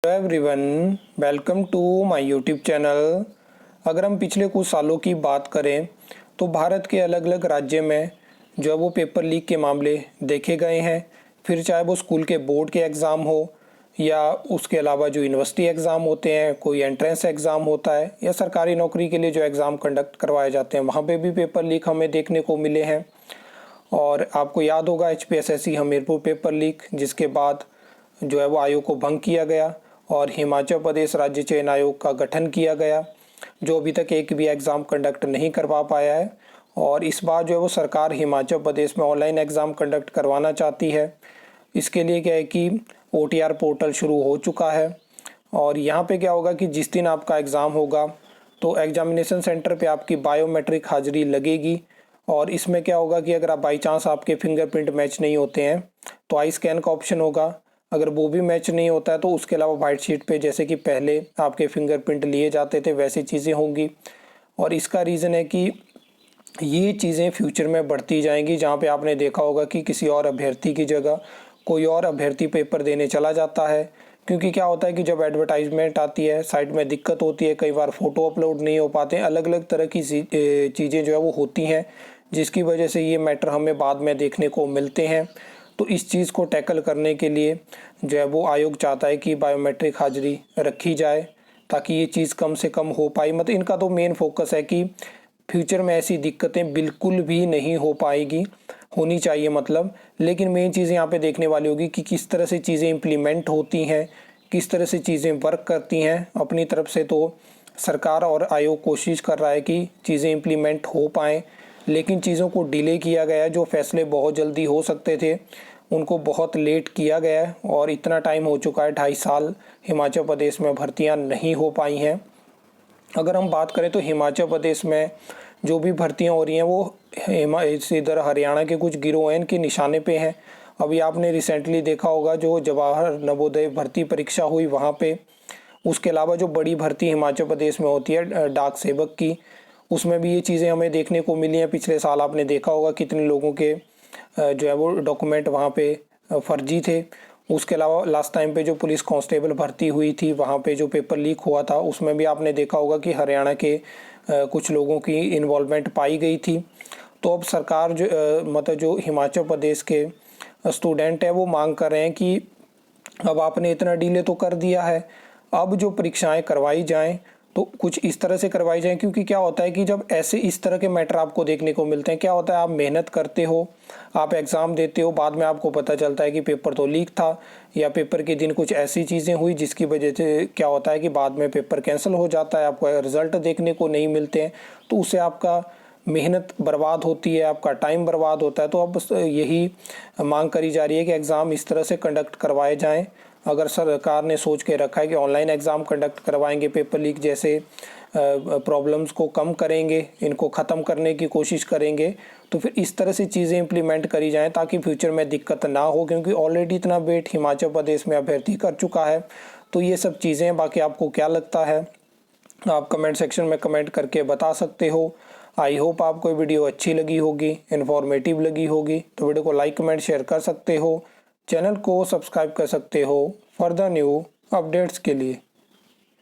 Hello everyone, welcome to my YouTube channel. अगर हम पिछले कुछ सालों की बात करें तो भारत के अलग अलग राज्य में जो है वो पेपर लीक के मामले देखे गए हैं। फिर चाहे वो स्कूल के बोर्ड के एग्ज़ाम हो या उसके अलावा जो यूनिवर्सिटी एग्ज़ाम होते हैं, कोई एंट्रेंस एग्ज़ाम होता है या सरकारी नौकरी के लिए जो एग्ज़ाम कंडक्ट करवाए जाते हैं, वहाँ पे भी पेपर लीक हमें देखने को मिले हैं। और आपको याद होगा HPSSC हमीरपुर पेपर लीक, जिसके बाद जो है वो आयोग को भंग किया गया और हिमाचल प्रदेश राज्य चयन आयोग का गठन किया गया, जो अभी तक एक भी एग्ज़ाम कंडक्ट नहीं करवा पाया है। और इस बार जो है वो सरकार हिमाचल प्रदेश में ऑनलाइन एग्ज़ाम कंडक्ट करवाना चाहती है। इसके लिए क्या है कि OTR पोर्टल शुरू हो चुका है। और यहाँ पे क्या होगा कि जिस दिन आपका एग्ज़ाम होगा तो एग्जामिनेशन सेंटर पे आपकी बायोमेट्रिक हाजिरी लगेगी। और इसमें क्या होगा कि अगर आप बाई चांस आपके फिंगरप्रिंट मैच नहीं होते हैं तो आई स्कैन का ऑप्शन होगा। अगर वो भी मैच नहीं होता है तो उसके अलावा वाइट शीट पे जैसे कि पहले आपके फिंगरप्रिंट लिए जाते थे वैसी चीज़ें होंगी। और इसका रीज़न है कि ये चीज़ें फ्यूचर में बढ़ती जाएंगी, जहाँ पे आपने देखा होगा कि किसी और अभ्यर्थी की जगह कोई और अभ्यर्थी पेपर देने चला जाता है। क्योंकि क्या होता है कि जब एडवर्टाइजमेंट आती है, साइट में दिक्कत होती है, कई बार फ़ोटो अपलोड नहीं हो पाते, अलग अलग तरह की चीज़ें जो है वो होती हैं, जिसकी वजह से ये मैटर हमें बाद में देखने को मिलते हैं। तो इस चीज़ को टैकल करने के लिए जो है वो आयोग चाहता है कि बायोमेट्रिक हाजिरी रखी जाए, ताकि ये चीज़ कम से कम हो पाई। मतलब इनका तो मेन फोकस है कि फ्यूचर में ऐसी दिक्कतें बिल्कुल भी नहीं हो पाएगी, होनी चाहिए मतलब। लेकिन मेन चीज़ यहाँ पे देखने वाली होगी कि किस तरह से चीज़ें इम्प्लीमेंट होती हैं, किस तरह से चीज़ें वर्क करती हैं। अपनी तरफ से तो सरकार और आयोग कोशिश कर रहा है कि चीज़ें इम्प्लीमेंट हो पाएँ, लेकिन चीज़ों को डिले किया गया है। जो फैसले बहुत जल्दी हो सकते थे उनको बहुत लेट किया गया है। और इतना टाइम हो चुका है, 2.5 साल हिमाचल प्रदेश में भर्तियां नहीं हो पाई हैं। अगर हम बात करें तो हिमाचल प्रदेश में जो भी भर्तियां हो रही हैं वो इधर हरियाणा के कुछ गिरोह हैं, इनके निशाने पे हैं। अभी आपने रिसेंटली देखा होगा जो जवाहर नवोदय भर्ती परीक्षा हुई वहाँ पे। उसके अलावा जो बड़ी भर्ती हिमाचल प्रदेश में होती है डाक सेवक की, उसमें भी ये चीज़ें हमें देखने को मिली हैं। पिछले साल आपने देखा होगा कितने लोगों के जो है वो डॉक्यूमेंट वहाँ पे फर्जी थे। उसके अलावा लास्ट टाइम पे जो पुलिस कांस्टेबल भर्ती हुई थी वहाँ पे जो पेपर लीक हुआ था, उसमें भी आपने देखा होगा कि हरियाणा के कुछ लोगों की इन्वॉल्वमेंट पाई गई थी। तो अब सरकार जो मतलब जो हिमाचल प्रदेश के स्टूडेंट है वो मांग कर रहे हैं कि अब आपने इतना डिले तो कर दिया है, अब जो परीक्षाएं करवाई जाएं तो कुछ इस तरह से करवाई जाएं। क्योंकि क्या होता है कि जब ऐसे इस तरह के मैटर आपको देखने को मिलते हैं, क्या होता है आप मेहनत करते हो, आप एग्ज़ाम देते हो, बाद में आपको पता चलता है कि पेपर तो लीक था, या पेपर के दिन कुछ ऐसी चीज़ें हुई जिसकी वजह से क्या होता है कि बाद में पेपर कैंसिल हो जाता है, आपको रिजल्ट देखने को नहीं मिलते हैं। तो उससे आपका मेहनत बर्बाद होती है, आपका टाइम बर्बाद होता है। तो अब यही मांग करी जा रही है कि एग्ज़ाम इस तरह से कंडक्ट करवाए जाएं। अगर सरकार ने सोच के रखा है कि ऑनलाइन एग्ज़ाम कंडक्ट करवाएंगे, पेपर लीक जैसे प्रॉब्लम्स को कम करेंगे, इनको ख़त्म करने की कोशिश करेंगे, तो फिर इस तरह से चीज़ें इम्प्लीमेंट करी जाएं ताकि फ्यूचर में दिक्कत ना हो। क्योंकि ऑलरेडी इतना वेट हिमाचल प्रदेश में अभ्यर्थी कर चुका है। तो ये सब चीज़ें, बाकी आपको क्या लगता है आप कमेंट सेक्शन में कमेंट करके बता सकते हो। आई होप आपको वीडियो अच्छी लगी होगी, इन्फॉर्मेटिव लगी होगी। तो वीडियो को लाइक कमेंट शेयर कर सकते हो, चैनल को सब्सक्राइब कर सकते हो फर्दर न्यू अपडेट्स के लिए।